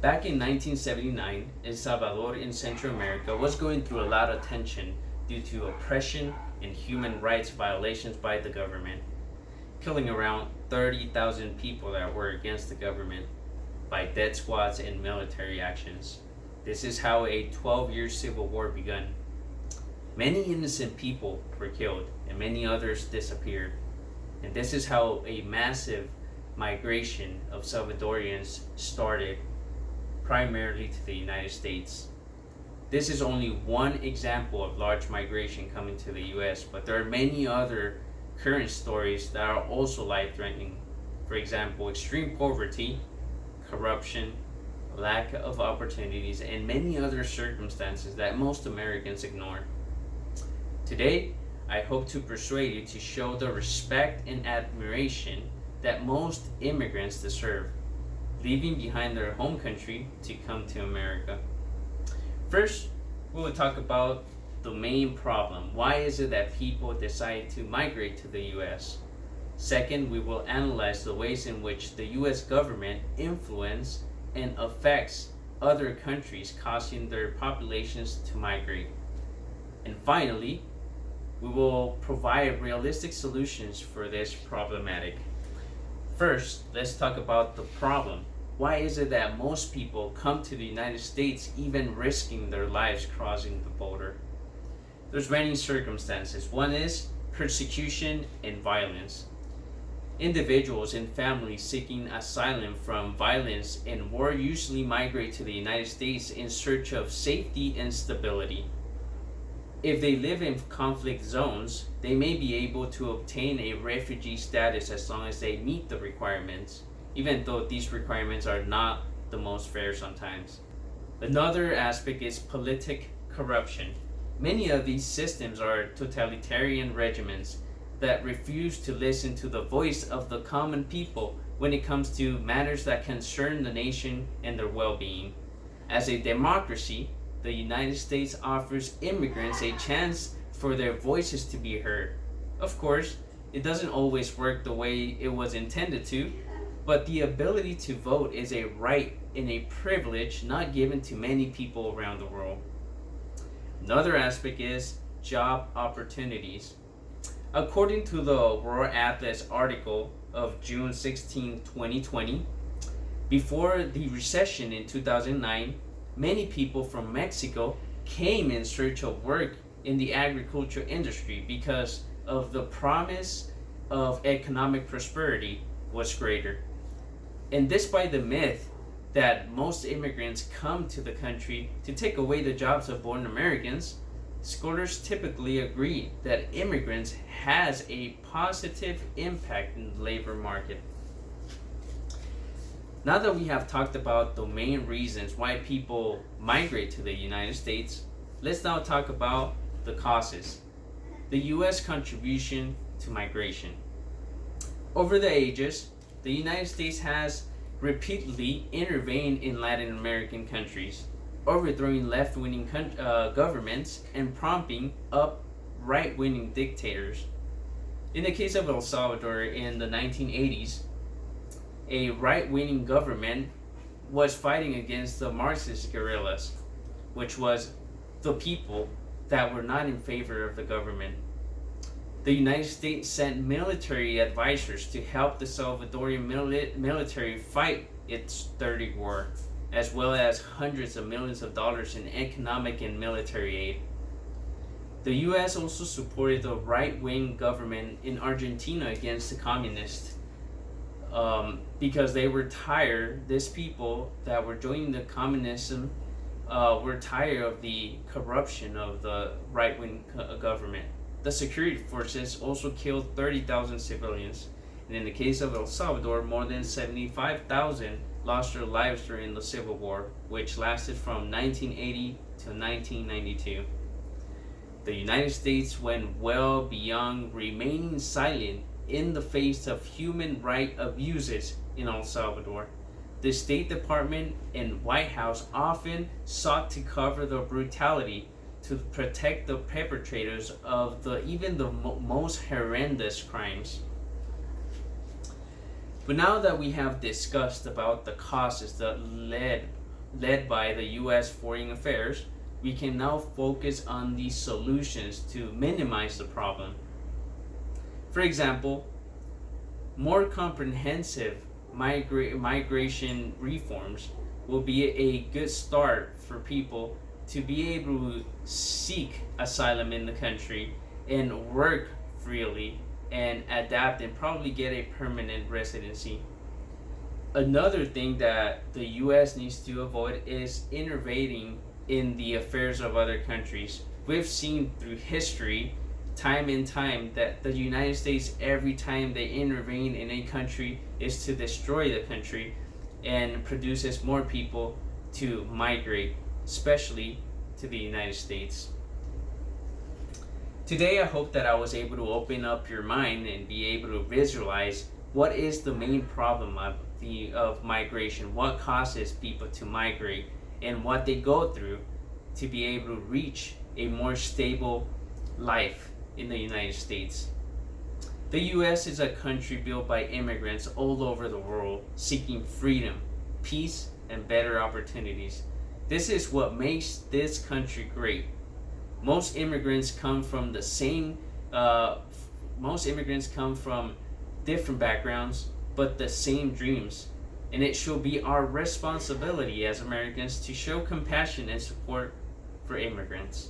Back in 1979, El Salvador in Central America was going through a lot of tension due to oppression and human rights violations by the government, killing around 30,000 people that were against the government by death squads and military actions. This is how a 12-year civil war began. Many innocent people were killed and many others disappeared. And this is how a massive migration of Salvadorians started, primarily to the United States. This is only one example of large migration coming to the US, but there are many other current stories that are also life-threatening. For example, extreme poverty, corruption, lack of opportunities, and many other circumstances that most Americans ignore. Today, I hope to persuade you to show the respect and admiration that most immigrants deserve, leaving behind their home country to come to America. First, we will talk about the main problem. Why is it that people decide to migrate to the US? Second, we will analyze the ways in which the US government influences and affects other countries, causing their populations to migrate. And finally, we will provide realistic solutions for this problematic. First, let's talk about the problem. Why is it that most people come to the United States even risking their lives crossing the border? There's many circumstances. One is persecution and violence. Individuals and families seeking asylum from violence and war usually migrate to the United States in search of safety and stability. If they live in conflict zones, they may be able to obtain a refugee status as long as they meet the requirements, even though these requirements are not the most fair sometimes. Another aspect is politic corruption. Many of these systems are totalitarian regimens that refuse to listen to the voice of the common people when it comes to matters that concern the nation and their well-being. As a democracy, the United States offers immigrants a chance for their voices to be heard. Of course, it doesn't always work the way it was intended to, but the ability to vote is a right and a privilege not given to many people around the world. Another aspect is job opportunities. According to the World Atlas article of June 16, 2020, before the recession in 2009, many people from Mexico came in search of work in the agriculture industry because of the promise of economic prosperity was greater. And despite the myth that most immigrants come to the country to take away the jobs of born Americans, scholars typically agree that immigrants has a positive impact in the labor market. Now that we have talked about the main reasons why people migrate to the United States, let's now talk about the causes. The U.S. contribution to migration. Over the ages, the United States has repeatedly intervened in Latin American countries, overthrowing left-wing governments and propping up right-wing dictators. In the case of El Salvador in the 1980s, a right-wing government was fighting against the Marxist guerrillas, which was the people that were not in favor of the government. The United States sent military advisors to help the Salvadorian military fight its dirty war, as well as hundreds of millions of dollars in economic and military aid. The U.S. also supported the right-wing government in Argentina against the communists because they were tired, these people that were joining the communism were tired of the corruption of the right-wing government. The security forces also killed 30,000 civilians, and in the case of El Salvador, more than 75,000 lost their lives during the Civil War, which lasted from 1980 to 1992. The United States went well beyond remaining silent in the face of human rights abuses in El Salvador. The State Department and White House often sought to cover the brutality to protect the perpetrators of even the most horrendous crimes. But now that we have discussed about the causes that led led by the U.S. Foreign Affairs, we can now focus on the solutions to minimize the problem. For example, more comprehensive migration reforms will be a good start for people to be able to seek asylum in the country and work freely and adapt and probably get a permanent residency. Another thing that the US needs to avoid is intervening in the affairs of other countries. We've seen through history, time and time, that the United States, every time they intervene in a country, is to destroy the country and produces more people to migrate, especially to the United States. Today, I hope that I was able to open up your mind and be able to visualize what is the main problem of migration, what causes people to migrate, and what they go through to be able to reach a more stable life in the United States. The US is a country built by immigrants all over the world seeking freedom, peace, and better opportunities. This is what makes this country great. Most immigrants come from different backgrounds, but the same dreams. And it should be our responsibility as Americans to show compassion and support for immigrants.